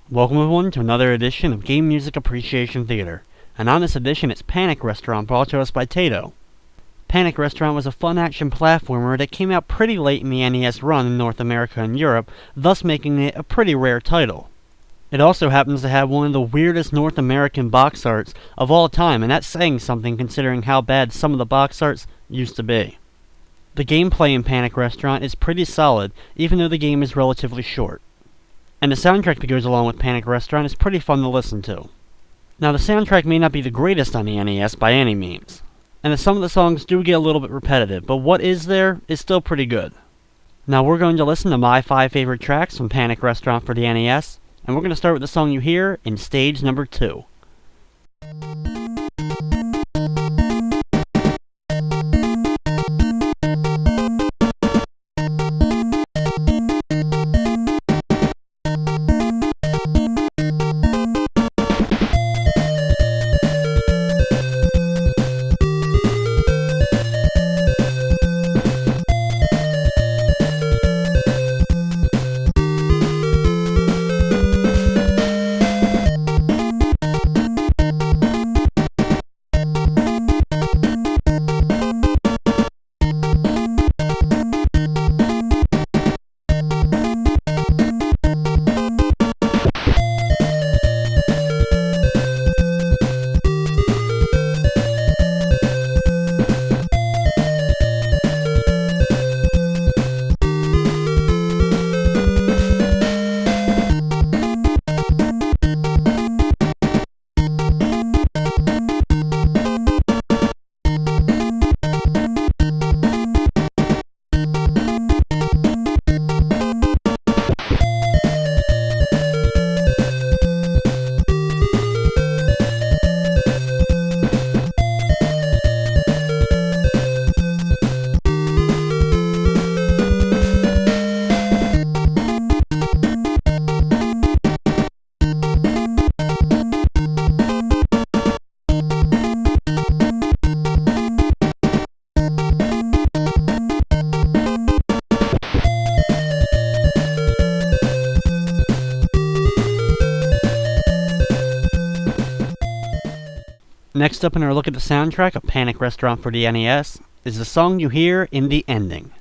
Welcome everyone to another edition of Game Music Appreciation Theater, and on this edition it's Panic Restaurant, brought to us by Taito. Panic Restaurant was a fun action platformer that came out pretty late in the NES run in North America and Europe, thus making it a pretty rare title. It also happens to have one of the weirdest North American box arts of all time, and that's saying something considering how bad some of the box arts used to be. The gameplay in Panic Restaurant is pretty solid, even though the game is relatively short. And the soundtrack that goes along with Panic Restaurant is pretty fun to listen to. Now, the soundtrack may not be the greatest on the NES by any means, and some of the songs do get a little bit repetitive, but what is there is still pretty good. Now, we're going to listen to my 5 favorite tracks from Panic Restaurant for the NES, and we're going to start with the song you hear in stage number 2. Next up in our look at the soundtrack of Panic Restaurant for the NES is the song you hear in the ending.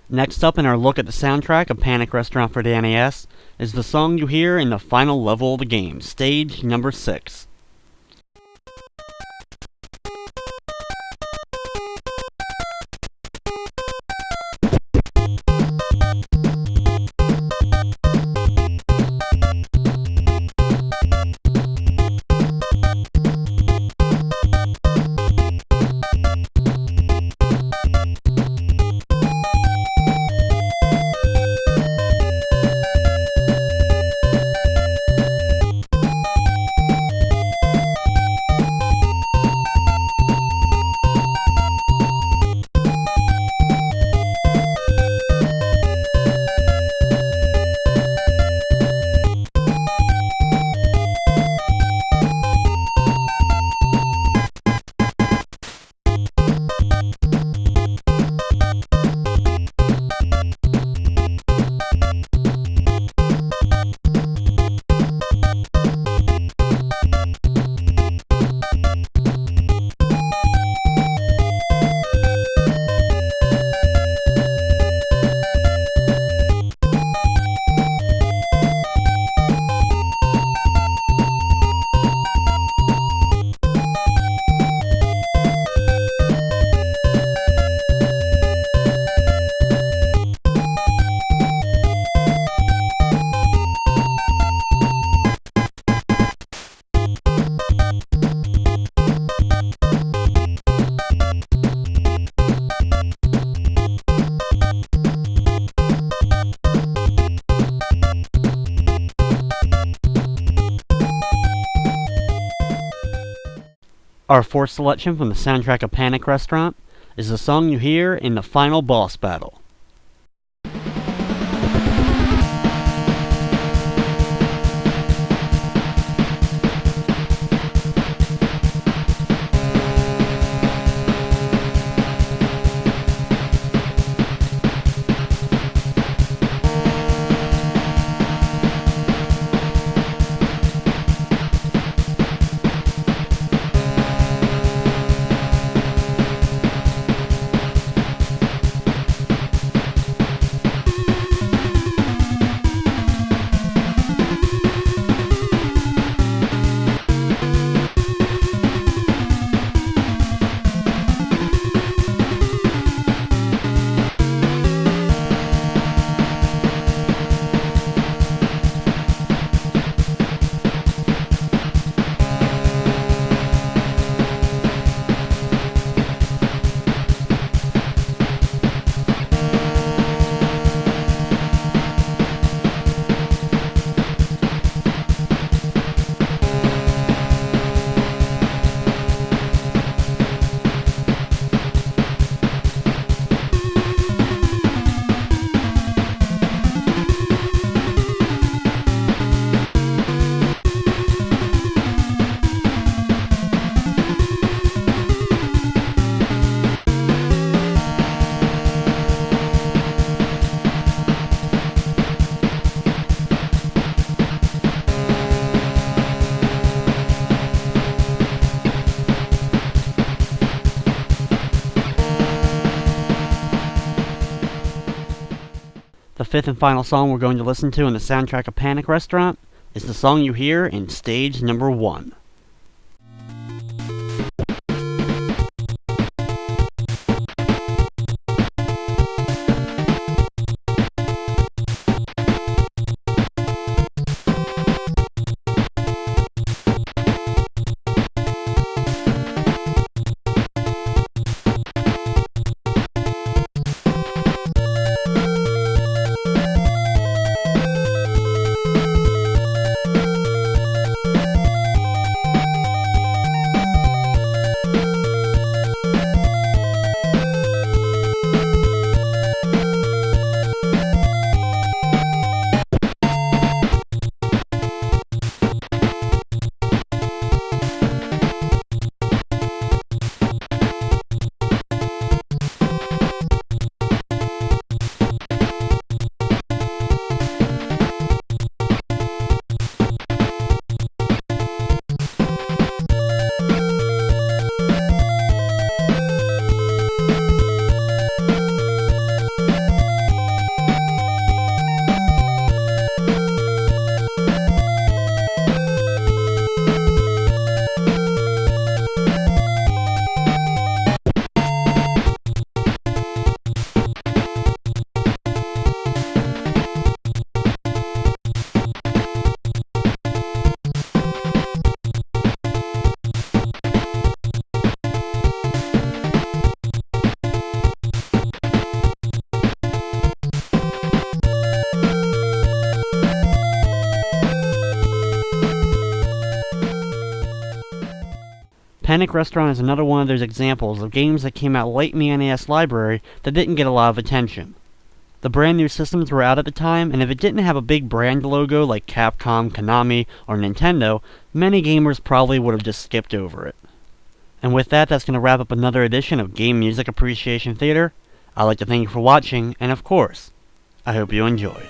Next up in our look at the soundtrack of Panic Restaurant for the NES is the song you hear in the final level of the game, stage number 6. Our fourth selection from the soundtrack of Panic Restaurant is the song you hear in the final boss battle. The fifth and final song we're going to listen to in the soundtrack of Panic Restaurant is the song you hear in stage number 1. Panic Restaurant is another one of those examples of games that came out late in the NES library that didn't get a lot of attention. The brand new systems were out at the time, and if it didn't have a big brand logo like Capcom, Konami, or Nintendo, many gamers probably would have just skipped over it. And with that, that's going to wrap up another edition of Game Music Appreciation Theater. I'd like to thank you for watching, and of course, I hope you enjoyed.